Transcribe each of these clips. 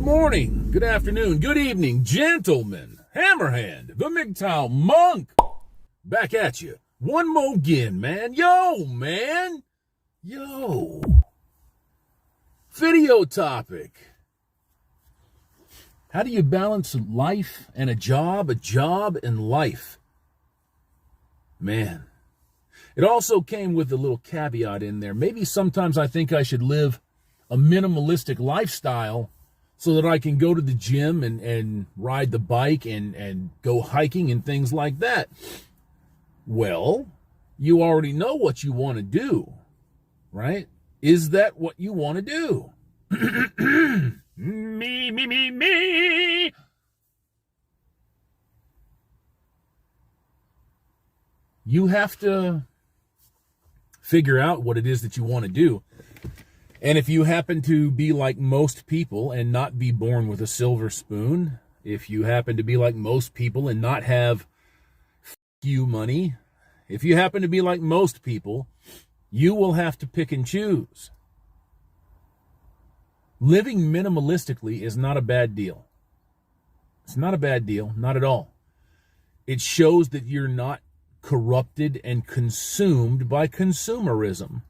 morning, good afternoon, good evening, gentlemen. Hammerhand, the MGTOW monk, back at you. One more again, man. Yo, man. Yo. Video topic. How do you balance life and a job and life? Man. It also came with a little caveat in there. Maybe sometimes I think I should live a minimalistic lifestyle so that I can go to the gym and ride the bike and go hiking and things like that. Well, you already know what you want to do, right? Is that what you want to do? Me. You have to figure out what it is that you want to do. And if you happen to be like most people and not be born with a silver spoon, if you happen to be like most people and not have you money, if you happen to be like most people, you will have to pick and choose. Living minimalistically is not a bad deal. It's not a bad deal, not at all. It shows that you're not corrupted and consumed by consumerism,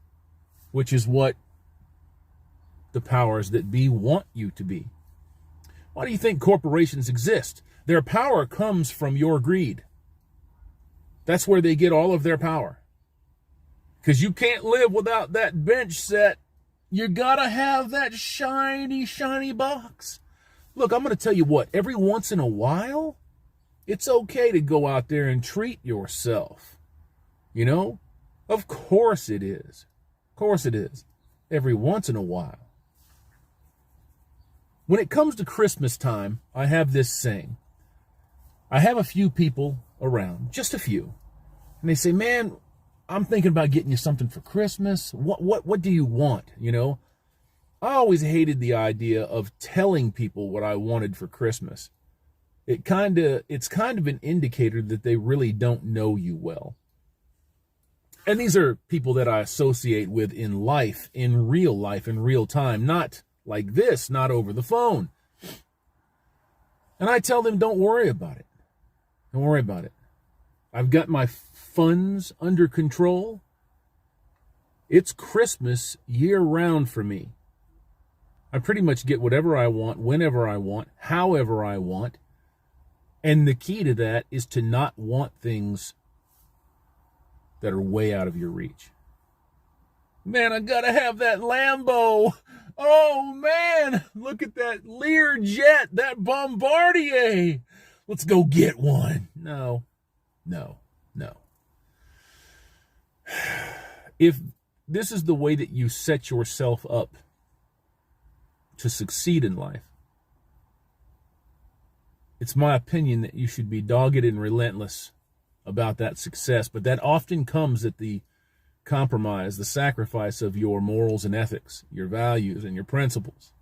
which is what the powers that be want you to be. Why do you think corporations exist? Their power comes from your greed. That's where they get all of their power. Because you can't live without that bench set. You gotta have that shiny box. Look, I'm gonna tell you what, every once in a while, it's okay to go out there and treat yourself. You know? Of course it is. Of course it is. Every once in a while. When it comes to Christmas time, I have this saying. I have a few people around, just a few, and they say, man, I'm thinking about getting you something for Christmas. What do you want? You know, I always hated the idea of telling people what I wanted for Christmas. It's kind of an indicator that they really don't know you well. And these are people that I associate with in life, in real time, not like this, not over the phone. And I tell them, don't worry about it. Don't worry about it. I've got my funds under control. It's Christmas year round for me. I pretty much get whatever I want, whenever I want, however I want. And the key to that is to not want things that are way out of your reach. Man, I gotta have that Lambo. Oh, man, look at that Learjet, that Bombardier. Let's go get one. No. If this is the way that you set yourself up to succeed in life, it's my opinion that you should be dogged and relentless about that success. But that often comes at the compromise, the sacrifice of your morals and ethics, your values and your principles.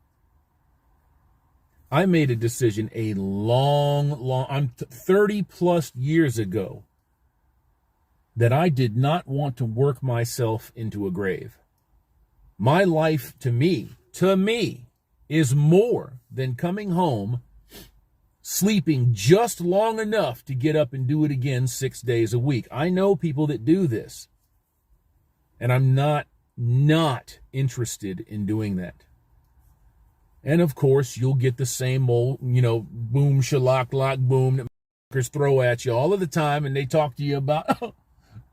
I made a decision I'm 30 plus years ago that I did not want to work myself into a grave. My life to me is more than coming home, sleeping just long enough to get up and do it again 6 days a week. I know people that do this. And I'm not interested in doing that. And of course, you'll get the same old, boom, shalock, lock, boom that motherfuckers throw at you all of the time. And they talk to you about, oh,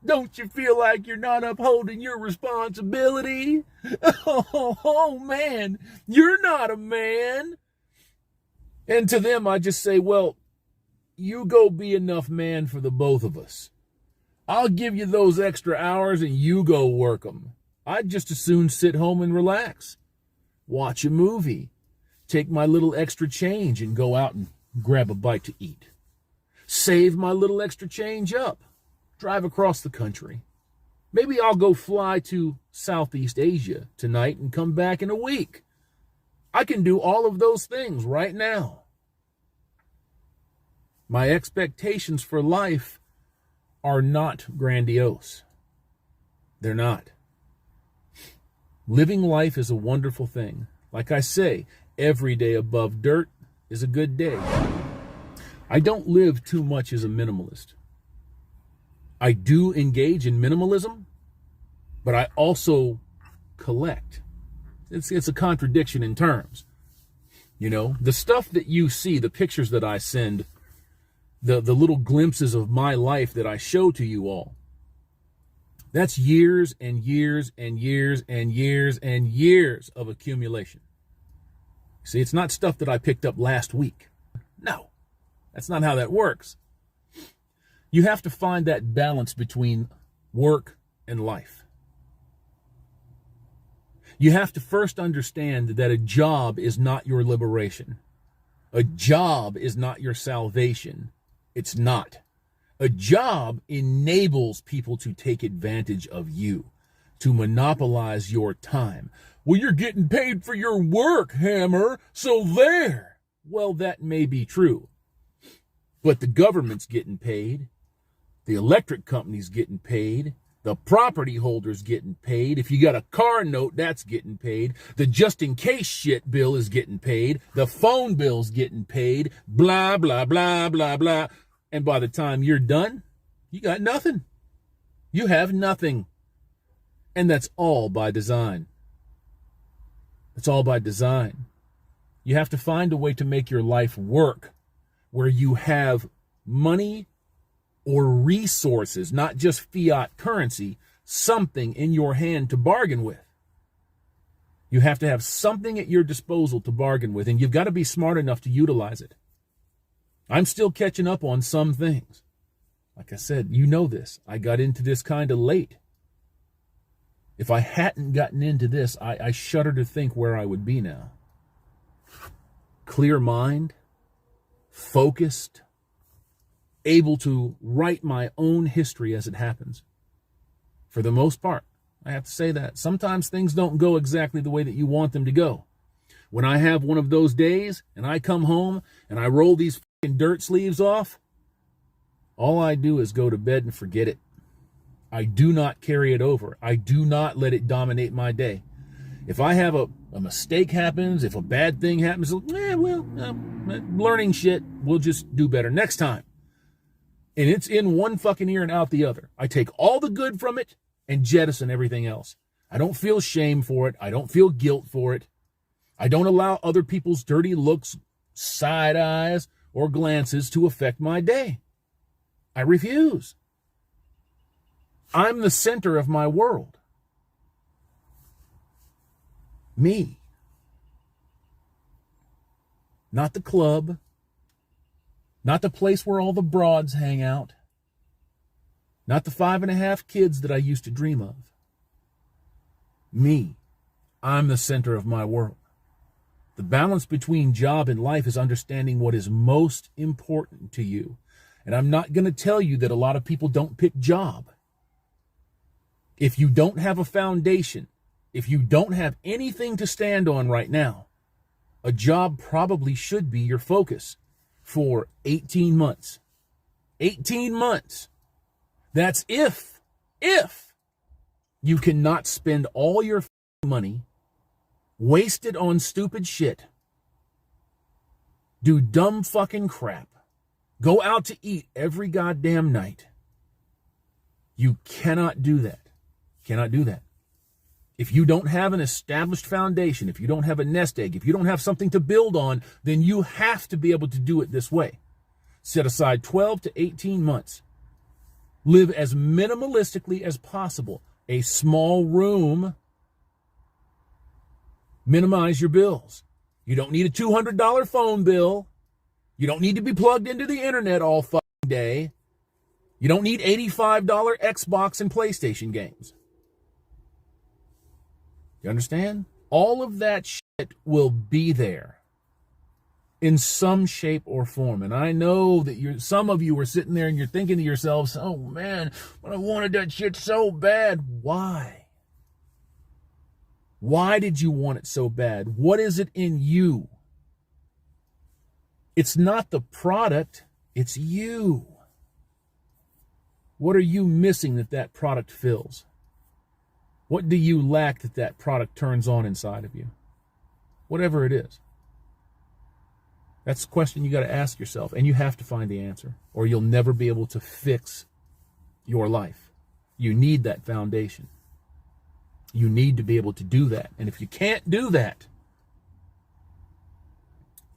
don't you feel like you're not upholding your responsibility? Oh, man, you're not a man. And to them, I just say, well, you go be enough man for the both of us. I'll give you those extra hours and you go work them. I'd just as soon sit home and relax, watch a movie, take my little extra change and go out and grab a bite to eat. Save my little extra change up, drive across the country. Maybe I'll go fly to Southeast Asia tonight and come back in a week. I can do all of those things right now. My expectations for life are not grandiose. They're not. Living life is a wonderful thing. Like I say, every day above dirt is a good day. I don't live too much as a minimalist. I do engage in minimalism, but I also collect. It's a contradiction in terms. You know, the stuff that you see, the pictures that I send, the little glimpses of my life that I show to you all, that's years and years and years and years and years of accumulation. See, it's not stuff that I picked up last week. No, that's not how that works. You have to find that balance between work and life. You have to first understand that a job is not your liberation. A job is not your salvation. It's not. A job enables people to take advantage of you, to monopolize your time. Well, you're getting paid for your work, Hammer, so there. Well, that may be true. But the government's getting paid. The electric company's getting paid. The property holder's getting paid. If you got a car note, that's getting paid. The just-in-case shit bill is getting paid. The phone bill's getting paid. Blah, blah, blah, blah, blah. And by the time you're done, you got nothing. You have nothing. And that's all by design. It's all by design. You have to find a way to make your life work where you have money or resources, not just fiat currency, something in your hand to bargain with. You have to have something at your disposal to bargain with, and you've got to be smart enough to utilize it. I'm still catching up on some things. Like I said, you know this. I got into this kind of late. If I hadn't gotten into this, I shudder to think where I would be now. Clear mind, focused, able to write my own history as it happens. For the most part, I have to say that. Sometimes things don't go exactly the way that you want them to go. When I have one of those days and I come home and I roll these fucking dirt sleeves off, all I do is go to bed and forget it. I do not carry it over. I do not let it dominate my day. If I have a mistake happens, if a bad thing happens, learning shit, we'll just do better next time. And it's in one fucking ear and out the other. I take all the good from it and jettison everything else. I don't feel shame for it. I don't feel guilt for it. I don't allow other people's dirty looks, side eyes, or glances to affect my day. I refuse. I'm the center of my world. Me. Not the club. Not the place where all the broads hang out. Not the 5.5 kids that I used to dream of. Me. I'm the center of my world. The balance between job and life is understanding what is most important to you. And I'm not going to tell you that a lot of people don't pick job. If you don't have a foundation, if you don't have anything to stand on right now, a job probably should be your focus for 18 months. 18 months. That's if you cannot spend all your money wasted on stupid shit, do dumb fucking crap, go out to eat every goddamn night. You cannot do that. Cannot do that. If you don't have an established foundation, if you don't have a nest egg, if you don't have something to build on, then you have to be able to do it this way. Set aside 12 to 18 months. Live as minimalistically as possible. A small room. Minimize your bills. You don't need a $200 phone bill. You don't need to be plugged into the internet all fucking day. You don't need $85 Xbox and PlayStation games. You understand? All of that shit will be there in some shape or form. And I know that some of you are sitting there and you're thinking to yourselves, oh man, but I wanted that shit so bad. Why? Why did you want it so bad? What is it in you? It's not the product, it's you. What are you missing that product fills? What do you lack that product turns on inside of you? Whatever it is. That's the question you got to ask yourself, and you have to find the answer, or you'll never be able to fix your life. You need that foundation. You need to be able to do that. And if you can't do that,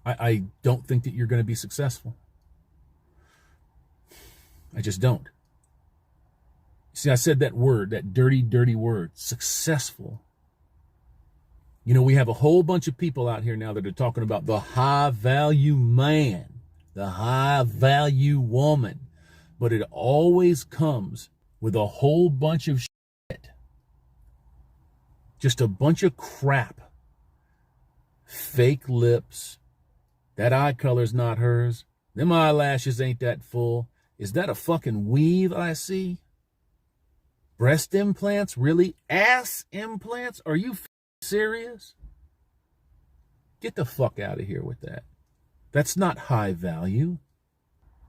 I don't think that you're going to be successful. I just don't. See, I said that word, that dirty, dirty word, successful. You know, we have a whole bunch of people out here now that are talking about the high-value man, the high-value woman. But it always comes with a whole bunch of shit. Just a bunch of crap. Fake lips. That eye color's not hers. Them eyelashes ain't that full. Is that a fucking weave I see? Breast implants? Really? Ass implants? Are you serious? Get the fuck out of here with that. That's not high value.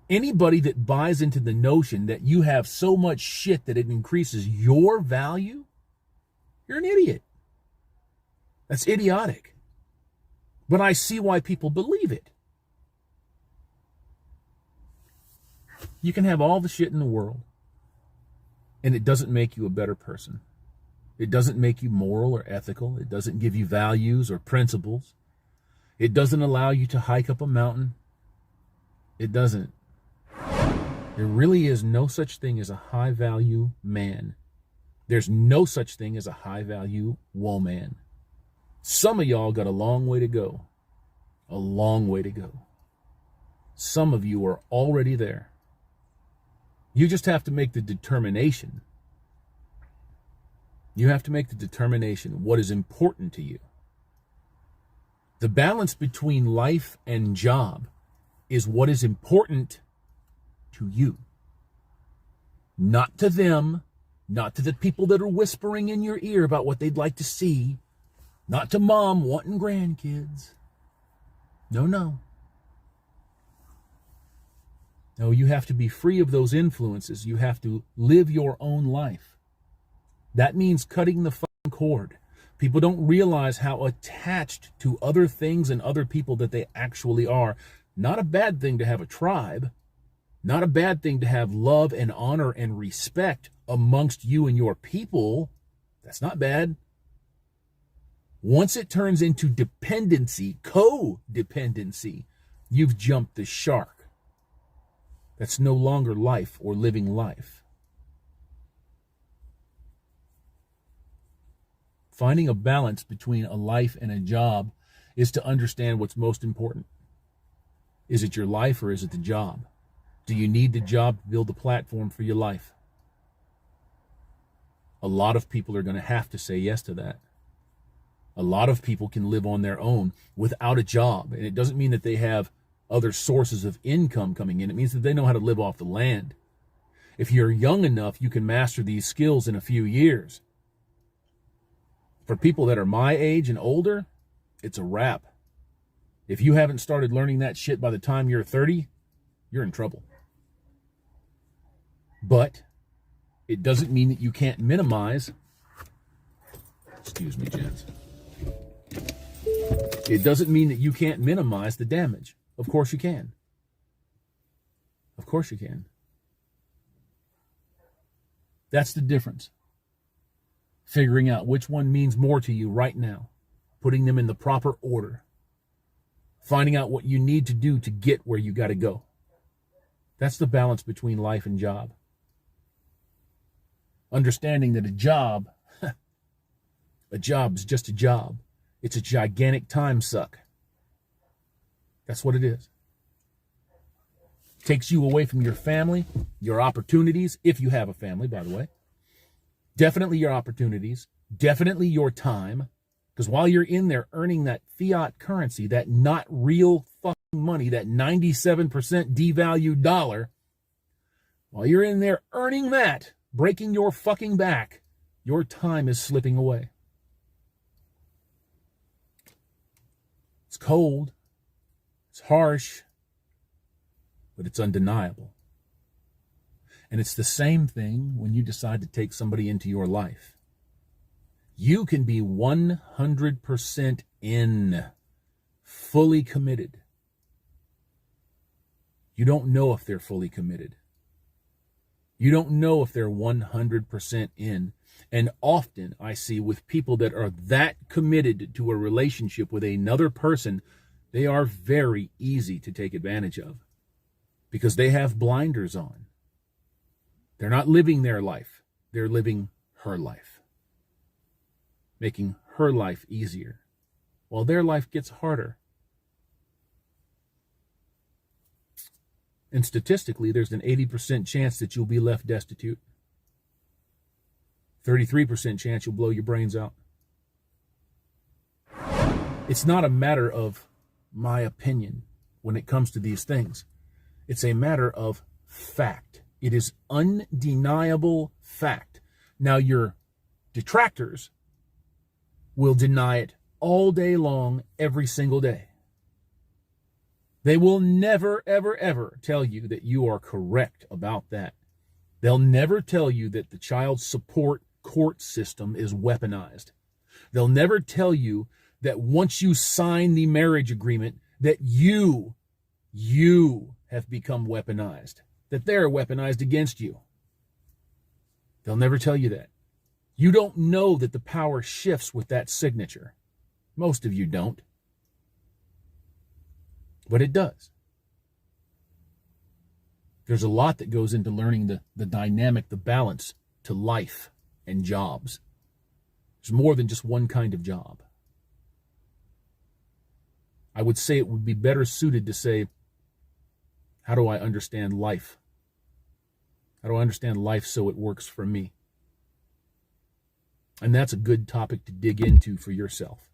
Anybody that buys into the notion that you have so much shit that it increases your value, you're an idiot. That's idiotic. But I see why people believe it. You can have all the shit in the world, and it doesn't make you a better person. It doesn't make you moral or ethical. It doesn't give you values or principles. It doesn't allow you to hike up a mountain. It doesn't. There really is no such thing as a high-value man. There's no such thing as a high-value woman. Some of y'all got a long way to go. A long way to go. Some of you are already there. You just have to make the determination. You have to make the determination what is important to you. The balance between life and job is what is important to you. Not to them, not to the people that are whispering in your ear about what they'd like to see, not to mom wanting grandkids. No, no. No, you have to be free of those influences. You have to live your own life. That means cutting the fucking cord. People don't realize how attached to other things and other people that they actually are. Not a bad thing to have a tribe. Not a bad thing to have love and honor and respect amongst you and your people. That's not bad. Once it turns into dependency, codependency, you've jumped the shark. That's no longer life or living life. Finding a balance between a life and a job is to understand what's most important. Is it your life or is it the job? Do you need the job to build a platform for your life? A lot of people are going to have to say yes to that. A lot of people can live on their own without a job. And it doesn't mean that they have other sources of income coming in. It means that they know how to live off the land. If you're young enough, you can master these skills in a few years. For people that are my age and older, it's a wrap. If you haven't started learning that shit by the time you're 30, you're in trouble. But it doesn't mean that you can't minimize. Excuse me, gents. It doesn't mean that you can't minimize the damage. Of course you can. Of course you can. That's the difference. Figuring out which one means more to you right now. Putting them in the proper order. Finding out what you need to do to get where you got to go. That's the balance between life and job. Understanding that a job is just a job. It's a gigantic time suck. That's what it is. Takes you away from your family, your opportunities, if you have a family, by the way. Definitely your opportunities, definitely your time. Because while you're in there earning that fiat currency, that not real fucking money, that 97% devalued dollar, while you're in there earning that, breaking your fucking back, your time is slipping away. It's cold, it's harsh, but it's undeniable. And it's the same thing when you decide to take somebody into your life. You can be 100% in, fully committed. You don't know if they're fully committed. You don't know if they're 100% in. And often I see with people that are that committed to a relationship with another person, they are very easy to take advantage of because they have blinders on. They're not living their life. They're living her life, making her life easier while their life gets harder. And statistically, there's an 80% chance that you'll be left destitute. 33% chance you'll blow your brains out. It's not a matter of my opinion when it comes to these things. It's a matter of fact. It is undeniable fact. Now, your detractors will deny it all day long, every single day. They will never, ever, ever tell you that you are correct about that. They'll never tell you that the child support court system is weaponized. They'll never tell you that once you sign the marriage agreement, that you have become weaponized, that they're weaponized against you. They'll never tell you that. You don't know that the power shifts with that signature. Most of you don't. But it does. There's a lot that goes into learning the dynamic, the balance to life and jobs. There's more than just one kind of job. I would say it would be better suited to say, how do I understand life? How do I understand life so it works for me? And that's a good topic to dig into for yourself.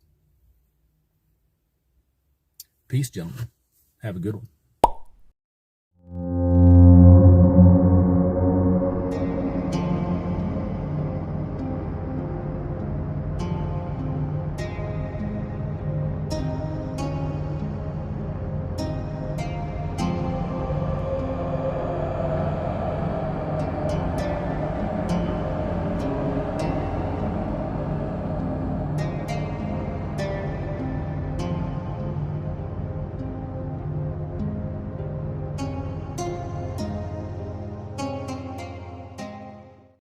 Peace, gentlemen. Have a good one.